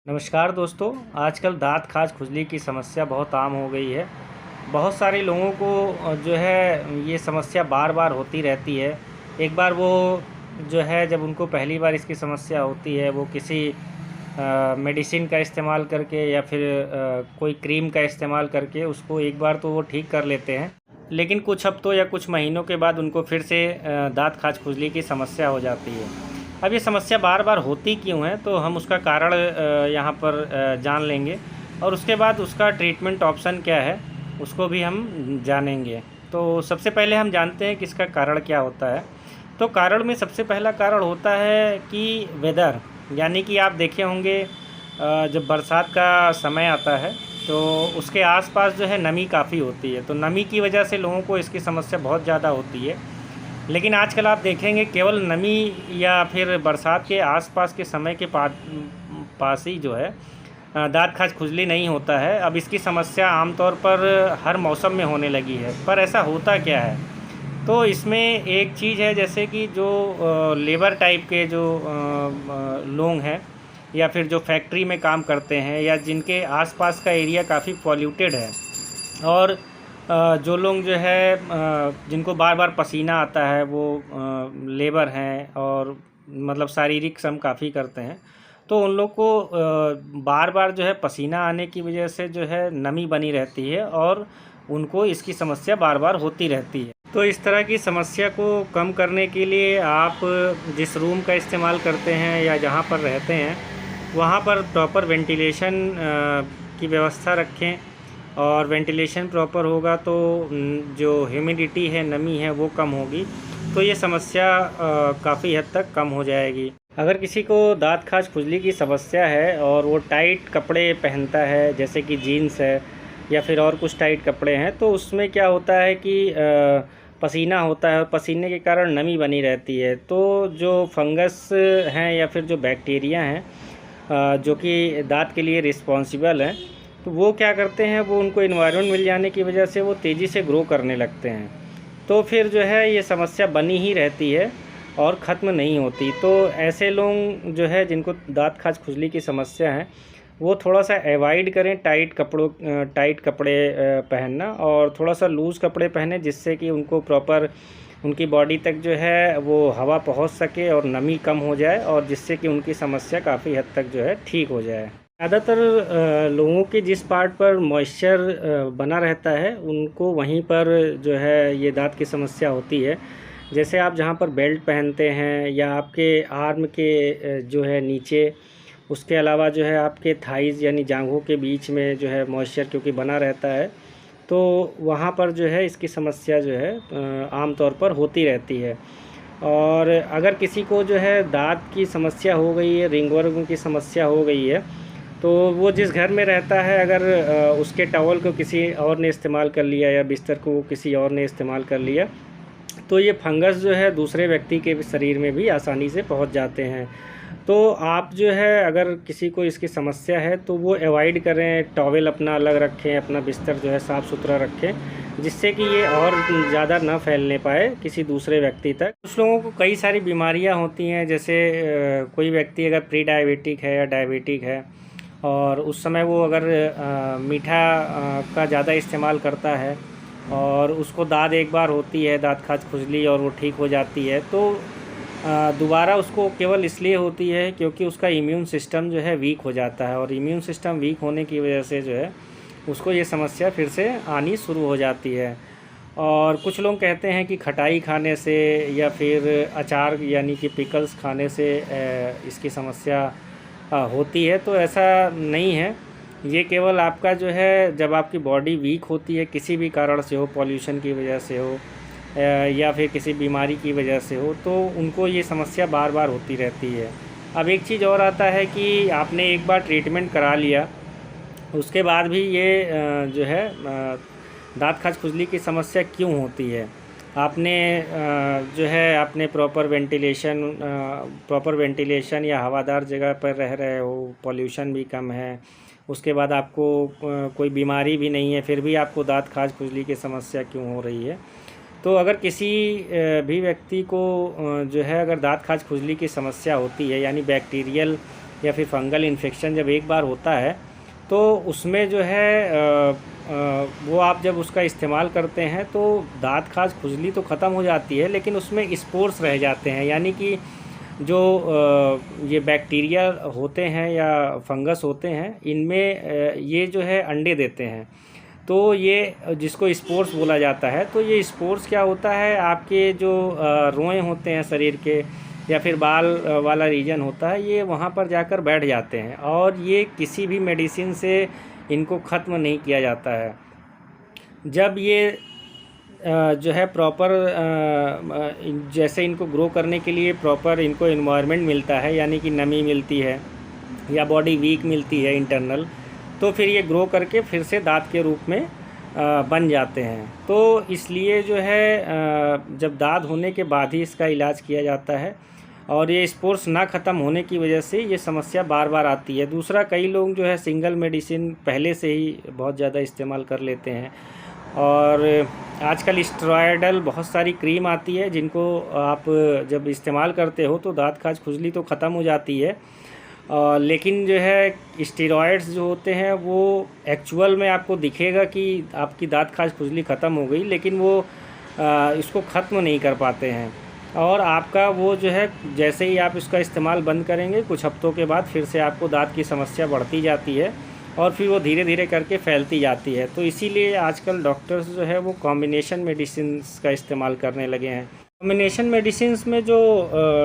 नमस्कार दोस्तों। आजकल दाँत खाज खुजली की समस्या बहुत आम हो गई है। बहुत सारे लोगों को जो है ये समस्या बार बार होती रहती है। एक बार वो जो है जब उनको पहली बार इसकी समस्या होती है वो किसी मेडिसिन का इस्तेमाल करके या फिर कोई क्रीम का इस्तेमाल करके उसको एक बार तो वो ठीक कर लेते हैं, लेकिन कुछ हफ्तों या कुछ महीनों के बाद उनको फिर से दाँत खाज खुजली की समस्या हो जाती है। अब ये समस्या बार बार होती क्यों है, तो हम उसका कारण यहाँ पर जान लेंगे और उसके बाद उसका ट्रीटमेंट ऑप्शन क्या है उसको भी हम जानेंगे। तो सबसे पहले हम जानते हैं कि इसका कारण क्या होता है। तो कारण में सबसे पहला कारण होता है कि वेदर, यानी कि आप देखे होंगे जब बरसात का समय आता है तो उसके आसपास जो है नमी काफ़ी होती है, तो नमी की वजह से लोगों को इसकी समस्या बहुत ज़्यादा होती है। लेकिन आजकल आप देखेंगे केवल नमी या फिर बरसात के आसपास के समय के पास ही जो है दाँत खाज खुजली नहीं होता है। अब इसकी समस्या आमतौर पर हर मौसम में होने लगी है। पर ऐसा होता क्या है, तो इसमें एक चीज़ है जैसे कि जो लेबर टाइप के जो लोग हैं या फिर जो फैक्ट्री में काम करते हैं या जिनके आसपास का एरिया काफ़ी पॉल्यूटेड है और जो लोग जो है जिनको बार बार पसीना आता है वो लेबर हैं और मतलब शारीरिक श्रम काफ़ी करते हैं, तो उन लोग को बार बार जो है पसीना आने की वजह से जो है नमी बनी रहती है और उनको इसकी समस्या बार बार होती रहती है। तो इस तरह की समस्या को कम करने के लिए आप जिस रूम का इस्तेमाल करते हैं या जहाँ पर रहते हैं वहाँ पर प्रॉपर वेंटिलेशन की व्यवस्था रखें और वेंटिलेशन प्रॉपर होगा तो जो ह्यूमिडिटी है, नमी है, वो कम होगी, तो ये समस्या काफ़ी हद तक कम हो जाएगी। अगर किसी को दाँत खाज खुजली की समस्या है और वो टाइट कपड़े पहनता है जैसे कि जीन्स है या फिर और कुछ टाइट कपड़े हैं, तो उसमें क्या होता है कि पसीना होता है और पसीने के कारण नमी बनी रहती है। तो जो फंगस हैं या फिर जो बैक्टीरिया हैं जो कि दाँत के लिए रिस्पॉन्सिबल हैं, तो वो क्या करते हैं, वो उनको इन्वायरमेंट मिल जाने की वजह से वो तेज़ी से ग्रो करने लगते हैं। तो फिर जो है ये समस्या बनी ही रहती है और ख़त्म नहीं होती। तो ऐसे लोग जो है जिनको दाँत खाज खुजली की समस्या है वो थोड़ा सा अवॉइड करें टाइट कपड़े पहनना और थोड़ा सा लूज़ कपड़े पहने, जिससे कि उनको प्रॉपर उनकी बॉडी तक जो है वो हवा पहुंच सके और नमी कम हो जाए और जिससे कि उनकी समस्या काफ़ी हद तक जो है ठीक हो जाए। ज़्यादातर लोगों के जिस पार्ट पर मॉइस्चर बना रहता है उनको वहीं पर जो है ये दाँत की समस्या होती है। जैसे आप जहाँ पर बेल्ट पहनते हैं या आपके आर्म के जो है नीचे, उसके अलावा जो है आपके थाइज़ यानी जांघों के बीच में जो है मॉइस्चर क्योंकि बना रहता है, तो वहाँ पर जो है इसकी समस्या जो है आम तौर पर होती रहती है। और अगर किसी को जो है दाँत की समस्या हो गई है, रिंगवर्म की समस्या हो गई है, तो वो जिस घर में रहता है अगर उसके टॉवल को किसी और ने इस्तेमाल कर लिया या बिस्तर को किसी और ने इस्तेमाल कर लिया, तो ये फंगस जो है दूसरे व्यक्ति के शरीर में भी आसानी से पहुंच जाते हैं। तो आप जो है अगर किसी को इसकी समस्या है तो वो अवॉइड करें, टॉवल अपना अलग रखें, अपना बिस्तर जो है साफ़ सुथरा रखें, जिससे कि ये और ज़्यादा ना फैलने पाए किसी दूसरे व्यक्ति तक। कुछ लोगों को कई सारी बीमारियां होती हैं, जैसे कोई व्यक्ति अगर प्री डायबिटिक है या डायबिटिक है और उस समय वो अगर मीठा का ज़्यादा इस्तेमाल करता है और उसको दाद एक बार होती है दाँत खाज खुजली और वो ठीक हो जाती है, तो दोबारा उसको केवल इसलिए होती है क्योंकि उसका इम्यून सिस्टम जो है वीक हो जाता है और इम्यून सिस्टम वीक होने की वजह से जो है उसको ये समस्या फिर से आनी शुरू हो जाती है। और कुछ लोग कहते हैं कि खटाई खाने से या फिर अचार यानी कि पिकल्स खाने से इसकी समस्या होती है, तो ऐसा नहीं है। ये केवल आपका जो है जब आपकी बॉडी वीक होती है किसी भी कारण से हो, पॉल्यूशन की वजह से हो या फिर किसी बीमारी की वजह से हो, तो उनको ये समस्या बार बार होती रहती है। अब एक चीज़ और आता है कि आपने एक बार ट्रीटमेंट करा लिया, उसके बाद भी ये जो है दाँत खाज खुजली की समस्या क्यों होती है। आपने जो है आपने प्रॉपर वेंटिलेशन या हवादार जगह पर रह रहे हो, पॉल्यूशन भी कम है, उसके बाद आपको कोई बीमारी भी नहीं है, फिर भी आपको दाँत खाज खुजली की समस्या क्यों हो रही है। तो अगर किसी भी व्यक्ति को जो है अगर दाँत खाज खुजली की समस्या होती है, यानी बैक्टीरियल या फिर फंगल इन्फेक्शन जब एक बार होता है तो उसमें जो है वो आप जब उसका इस्तेमाल करते हैं तो दाँत खाज खुजली तो ख़त्म हो जाती है, लेकिन उसमें स्पोर्स रह जाते हैं, यानी कि जो ये बैक्टीरिया होते हैं या फंगस होते हैं, इनमें ये जो है अंडे देते हैं। तो ये जिसको स्पोर्स बोला जाता है, तो ये स्पोर्स क्या होता है, आपके जो रोए होते हैं शरीर के या फिर बाल वाला रीजन होता है, ये वहाँ पर जाकर बैठ जाते हैं और ये किसी भी मेडिसिन से इनको ख़त्म नहीं किया जाता है। जब ये जो है प्रॉपर जैसे इनको ग्रो करने के लिए प्रॉपर इनको एनवायरनमेंट मिलता है, यानी कि नमी मिलती है या बॉडी वीक मिलती है इंटरनल, तो फिर ये ग्रो करके फिर से दाँत के रूप में बन जाते हैं। तो इसलिए जो है जब दाँत होने के बाद ही इसका इलाज किया जाता है और ये स्पोर्स ना ख़त्म होने की वजह से ये समस्या बार बार आती है। दूसरा, कई लोग जो है सिंगल मेडिसिन पहले से ही बहुत ज़्यादा इस्तेमाल कर लेते हैं और आजकल स्टेरॉयडल बहुत सारी क्रीम आती है जिनको आप जब इस्तेमाल करते हो तो दाँत खाज खुजली तो ख़त्म हो जाती है, लेकिन जो है स्टेरॉइड्स जो होते हैं वो एक्चुअल में आपको दिखेगा कि आपकी दाँत खाज खुजली ख़त्म हो गई, लेकिन वो इसको ख़त्म नहीं कर पाते हैं और आपका वो जो है जैसे ही आप इसका इस्तेमाल बंद करेंगे कुछ हफ्तों के बाद फिर से आपको दाँत की समस्या बढ़ती जाती है और फिर वो धीरे धीरे करके फैलती जाती है। तो इसीलिए आजकल डॉक्टर्स जो है वो कॉम्बिनेशन मेडिसिन्स का इस्तेमाल करने लगे हैं। कॉम्बिनेशन मेडिसिन्स में जो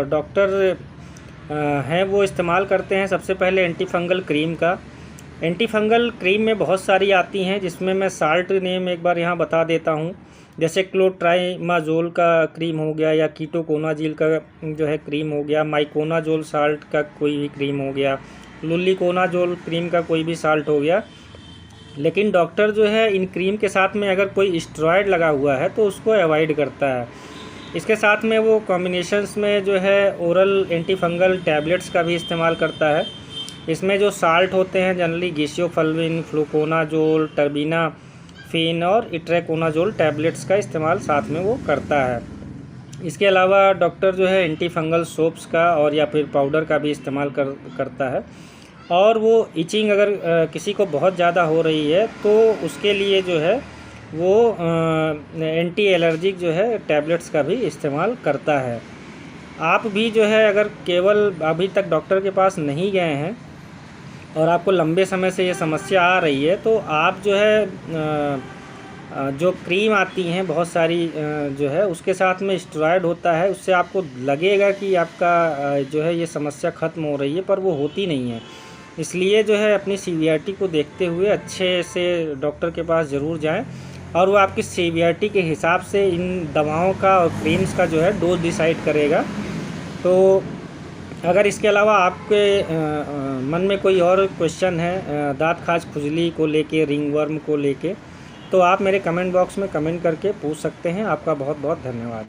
डॉक्टर हैं वो इस्तेमाल करते हैं सबसे पहले एंटी फंगल क्रीम का। एंटी फंगल क्रीम में बहुत सारी आती हैं, जिसमें मैं साल्ट नेम एक बार यहाँ बता देता हूँ। जैसे क्लोट्राइमाजोल का क्रीम हो गया या कीटोकोनाजिल का जो है क्रीम हो गया, माइकोनाजोल साल्ट का कोई भी क्रीम हो गया, लुलिकोनाजोल क्रीम का कोई भी साल्ट हो गया। लेकिन डॉक्टर जो है इन क्रीम के साथ में अगर कोई स्टेरॉयड लगा हुआ है तो उसको अवॉइड करता है। इसके साथ में वो कॉम्बिनेशंस में जो है ओरल एंटी फंगल टैबलेट्स का भी इस्तेमाल करता है। इसमें जो साल्ट होते हैं जनरली ग्लिसोफल्विन, फ्लूकोनाजोल, टर्बिनाफिन और इट्रेकोनाजोल टैबलेट्स का इस्तेमाल साथ में वो करता है। इसके अलावा डॉक्टर जो है एंटी फंगल सोप्स का और या फिर पाउडर का भी इस्तेमाल करता है। और वो इचिंग अगर किसी को बहुत ज़्यादा हो रही है तो उसके लिए जो है वो एंटी एलर्जिक जो है टैबलेट्स का भी इस्तेमाल करता है। आप भी जो है अगर केवल अभी तक डॉक्टर के पास नहीं गए हैं और आपको लंबे समय से ये समस्या आ रही है तो आप जो है जो क्रीम आती हैं बहुत सारी जो है उसके साथ में स्टेरॉयड होता है, उससे आपको लगेगा कि आपका जो है ये समस्या ख़त्म हो रही है, पर वो होती नहीं है। इसलिए जो है अपनी सीवियरिटी को देखते हुए अच्छे से डॉक्टर के पास ज़रूर जाएं और वो आपकी सीवियरिटी के हिसाब से इन दवाओं का और क्रीम्स का जो है डोज डिसाइड करेगा। तो अगर इसके अलावा आपके मन में कोई और क्वेश्चन है दाँत खाज खुजली को लेके, रिंगवर्म को लेके, तो आप मेरे कमेंट बॉक्स में कमेंट करके पूछ सकते हैं। आपका बहुत बहुत धन्यवाद।